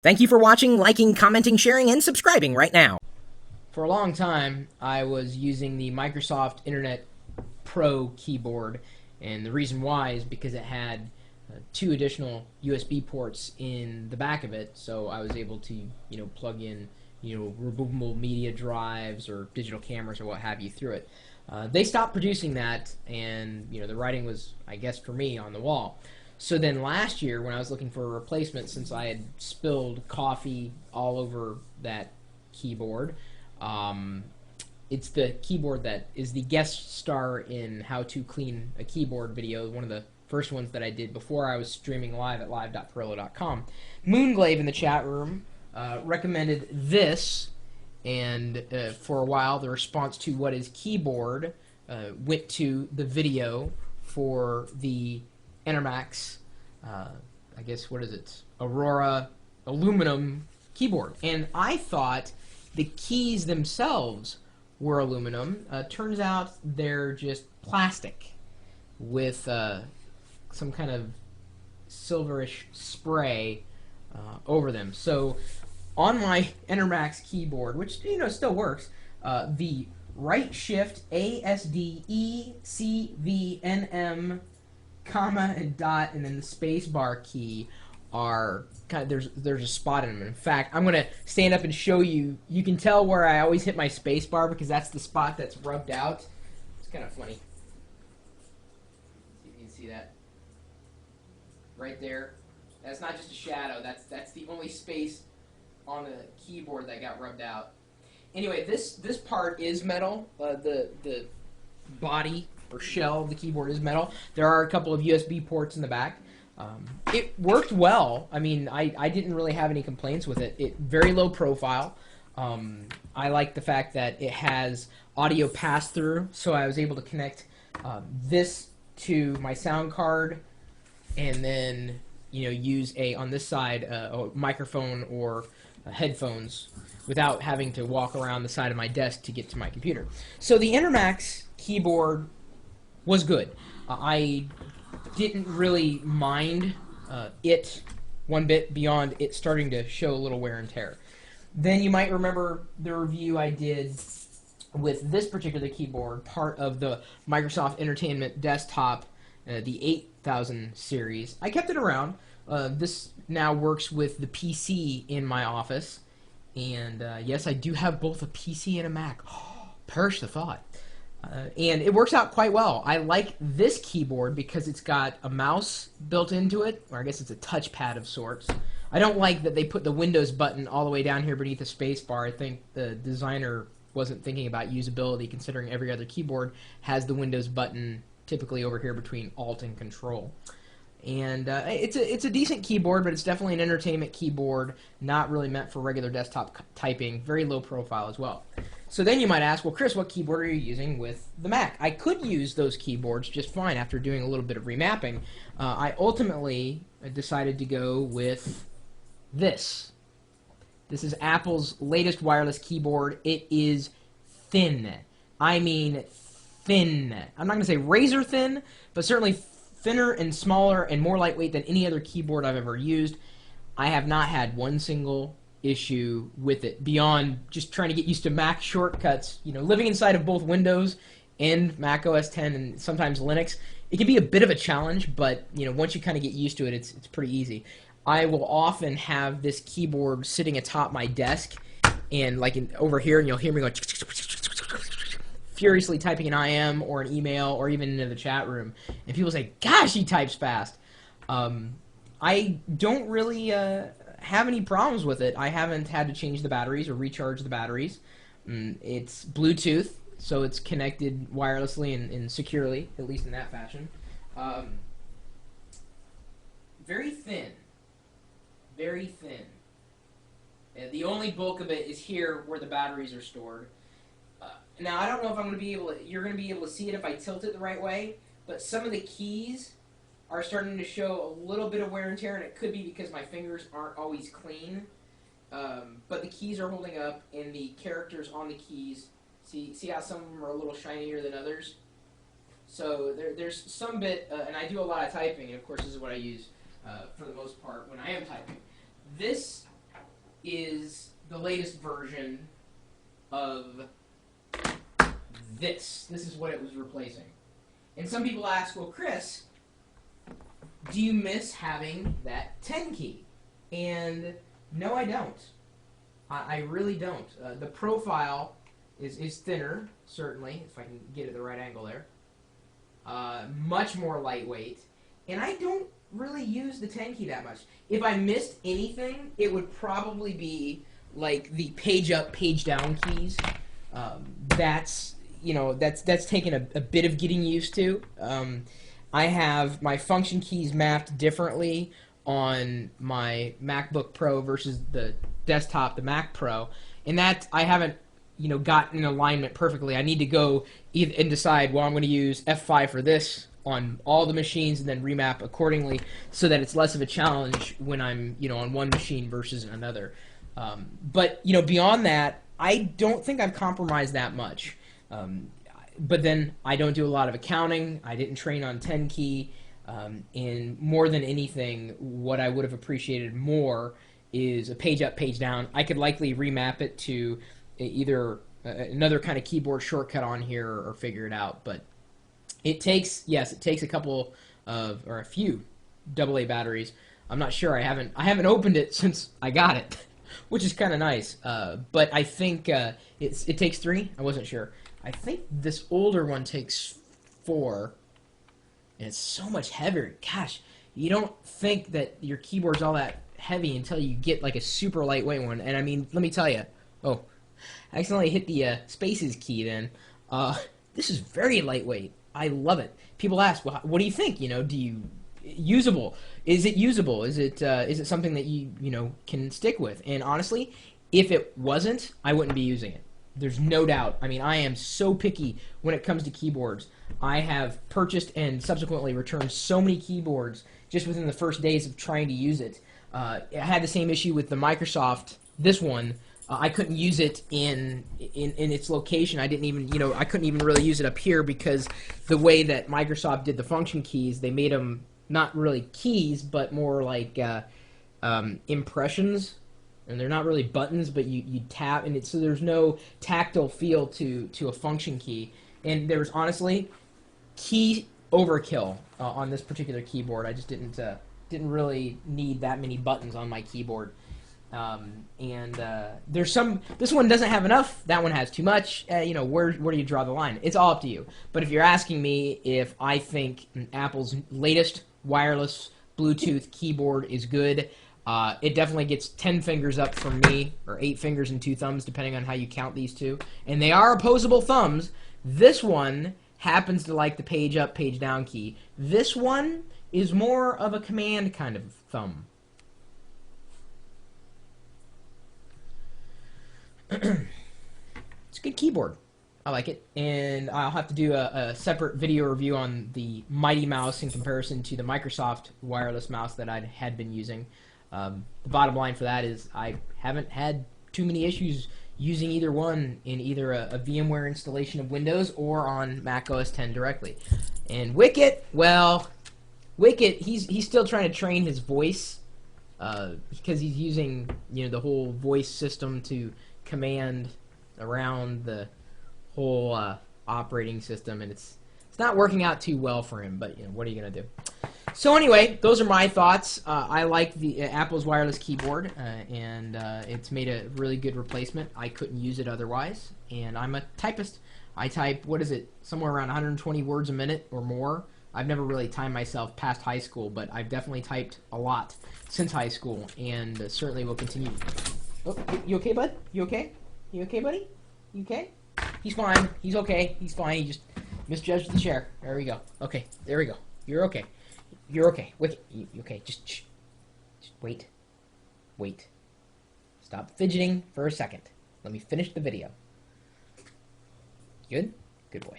Thank you for watching, liking, commenting, sharing, and subscribing right now. For a long time, I was using the Microsoft Internet Pro keyboard, and the reason why is because it had two additional USB ports in the back of it, so I was able to, plug in, removable media drives or digital cameras or what have you through it. They stopped producing that, and the writing was, I guess, for me, on the wall. So then last year, when I was looking for a replacement, since I had spilled coffee all over that keyboard, um, it's the keyboard that is the guest star in How to Clean a Keyboard video, one of the first ones that I did before I was streaming live at live.pirillo.com. Moonglaive in the chat room recommended this, and for a while the response to what is keyboard went to the video for the Inax, I guess, what is it, Aurora aluminum keyboard. And I thought the keys themselves were aluminum. Turns out they're just plastic with some kind of silverish spray over them. So on my Inax keyboard, which still works, the right shift A S D E C V N M comma and dot and then the space bar key are kind of, there's a spot in them. In fact, I'm gonna stand up and show you. You can tell where I always hit my space bar because that's the spot that's rubbed out. It's kind of funny. See if you can see that right there. That's not just a shadow. That's the only space on the keyboard that got rubbed out. Anyway, this part is metal. The body or shell of the keyboard is metal. There are a couple of USB ports in the back. It worked well. I mean, I didn't really have any complaints with it. It very low profile. I like the fact that it has audio pass-through, so I was able to connect this to my sound card, and then use on this side a microphone or headphones without having to walk around the side of my desk to get to my computer. So the Inax keyboard was good. I didn't really mind it one bit beyond it starting to show a little wear and tear. Then you might remember the review I did with this particular keyboard, part of the Microsoft Entertainment Desktop, the 8000 series. I kept it around. This now works with the PC in my office. And yes, I do have both a PC and a Mac. Perish the thought. And it works out quite well. I like this keyboard because it's got a mouse built into it, or I guess it's a touchpad of sorts. I don't like that they put the Windows button all the way down here beneath the space bar. I think the designer wasn't thinking about usability, considering every other keyboard has the Windows button typically over here between Alt and Control. And it's a decent keyboard, but it's definitely an entertainment keyboard, not really meant for regular desktop typing, very low profile as well. So then you might ask, well, Chris, what keyboard are you using with the Mac? I could use those keyboards just fine after doing a little bit of remapping. I ultimately decided to go with this. This is Apple's latest wireless keyboard. It is thin. I mean thin. I'm not going to say razor thin, but certainly thinner and smaller and more lightweight than any other keyboard I've ever used. I have not had one single issue with it beyond just trying to get used to Mac shortcuts. Living inside of both Windows and Mac OS X and sometimes Linux, it can be a bit of a challenge, but once you kind of get used to it, it's pretty easy. I will often have this keyboard sitting atop my desk and over here, and you'll hear me going furiously typing an IM or an email or even into the chat room, and people say, gosh, he types fast. I don't really have any problems with it. I haven't had to change the batteries or recharge the batteries. It's Bluetooth, so it's connected wirelessly and securely, at least in that fashion. Very thin. Very thin. The only bulk of it is here where the batteries are stored. Now, I don't know if I'm going to be able to, you're going to be able to see it if I tilt it the right way, but some of the keys are starting to show a little bit of wear and tear, and it could be because my fingers aren't always clean. But the keys are holding up, and the characters on the keys, see how some of them are a little shinier than others? So there's some bit, and I do a lot of typing, and of course this is what I use for the most part when I am typing. This is the latest version of this. This is what it was replacing. And some people ask, well, Chris, do you miss having that 10 key? And no, I don't. I really don't. The profile is thinner, certainly, if I can get it the right angle there. Much more lightweight. And I don't really use the 10 key that much. If I missed anything, it would probably be like the page up, page down keys. That's taken a bit of getting used to. I have my function keys mapped differently on my MacBook Pro versus the desktop, the Mac Pro, and that I haven't gotten in alignment perfectly. I need to go and decide, well, I'm going to use F5 for this on all the machines and then remap accordingly so that it's less of a challenge when I'm on one machine versus another. But beyond that, I don't think I've compromised that much. But then I don't do a lot of accounting. I didn't train on 10 key. And more than anything, what I would have appreciated more is a page up, page down. I could likely remap it to either another kind of keyboard shortcut on here or figure it out. But it takes a couple of, or a few AA batteries. I'm not sure. I haven't opened it since I got it, which is kind of nice. But I think it takes 3. I wasn't sure. I think this older one takes 4, and it's so much heavier. Gosh, you don't think that your keyboard's all that heavy until you get like a super lightweight one. And I mean, let me tell you. Oh, I accidentally hit the spaces key then. This is very lightweight. I love it. People ask, well, what do you think? Do you usable? Is it usable? Is it something that you can stick with? And honestly, if it wasn't, I wouldn't be using it. There's no doubt. I mean, I am so picky when it comes to keyboards. I have purchased and subsequently returned so many keyboards just within the first days of trying to use it. I had the same issue with the Microsoft. This one, I couldn't use it in its location. I didn't even, I couldn't even really use it up here because the way that Microsoft did the function keys, they made them not really keys, but more like impressions. And they're not really buttons, but you tap, and so there's no tactile feel to a function key. And there was honestly key overkill on this particular keyboard. I just didn't really need that many buttons on my keyboard. There's some. This one doesn't have enough. That one has too much. Where do you draw the line? It's all up to you. But if you're asking me if I think Apple's latest wireless Bluetooth keyboard is good, it definitely gets 10 fingers up from me, or 8 fingers and 2 thumbs, depending on how you count these two. And they are opposable thumbs. This one happens to like the page up, page down key. This one is more of a command kind of thumb. It's a good keyboard. I like it. And I'll have to do a separate video review on the Mighty Mouse in comparison to the Microsoft wireless mouse that I had been using. The bottom line for that is I haven't had too many issues using either one in either a VMware installation of Windows or on Mac OS X directly. And Wicket, well, Wicket, he's still trying to train his voice because he's using the whole voice system to command around the whole operating system, and it's not working out too well for him. But what are you gonna do? So anyway, those are my thoughts. I like the Apple's wireless keyboard, and it's made a really good replacement. I couldn't use it otherwise, and I'm a typist. I type, what is it, somewhere around 120 words a minute or more. I've never really timed myself past high school, but I've definitely typed a lot since high school, and certainly will continue. Oh, you okay, bud? You okay? You okay, buddy? You okay? He's fine. He's okay. He's fine. He just misjudged the chair. There we go. Okay, there we go. You're okay. You're okay. Wait. You okay? Just shh. Just wait. Wait. Stop fidgeting for a second. Let me finish the video. Good? Good boy.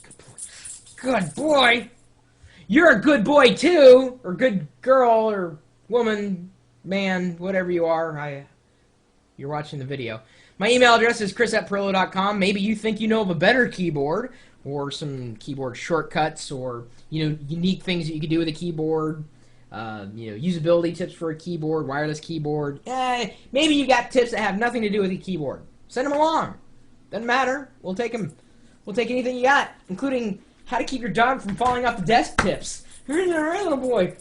Good boy. Good boy! You're a good boy, too! Or good girl, or woman, man, whatever you are. You're watching the video. My email address is chris@pirillo.com. Maybe you think you know of a better keyboard, or some keyboard shortcuts, or unique things that you could do with a keyboard. usability tips for a keyboard, wireless keyboard. Maybe you got tips that have nothing to do with the keyboard. Send them along. Doesn't matter. We'll take them. We'll take anything you got, including how to keep your dog from falling off the desk tips. All right, little boy.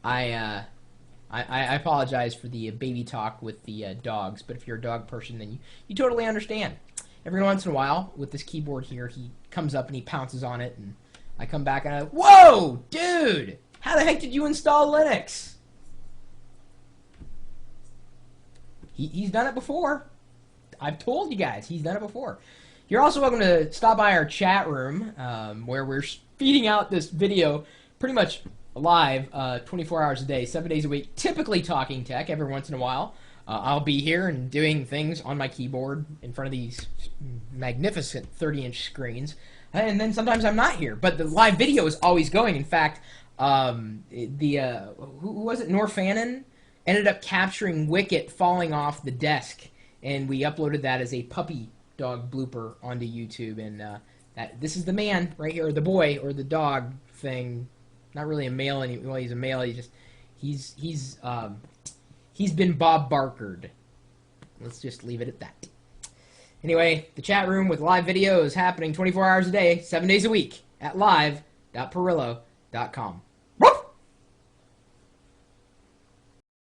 I apologize for the baby talk with the dogs, but if you're a dog person, then you totally understand. Every once in a while, with this keyboard here, he comes up and he pounces on it, and I come back and whoa, dude! How the heck did you install Linux? He's done it before. I've told you guys, he's done it before. You're also welcome to stop by our chat room, where we're feeding out this video pretty much live 24 hours a day, 7 days a week, typically talking tech. Every once in a while, I'll be here and doing things on my keyboard in front of these magnificent 30-inch screens. And then sometimes I'm not here. But the live video is always going. In fact, who was it? Norfannon ended up capturing Wicket falling off the desk. And we uploaded that as a puppy dog blooper onto YouTube. And this is the man right here, or the boy, or the dog thing. Not really a male anymore. Well, he's a male. He's been Bob Barkered. Let's just leave it at that. Anyway, the chat room with live videos happening 24 hours a day, 7 days a week at live.pirillo.com.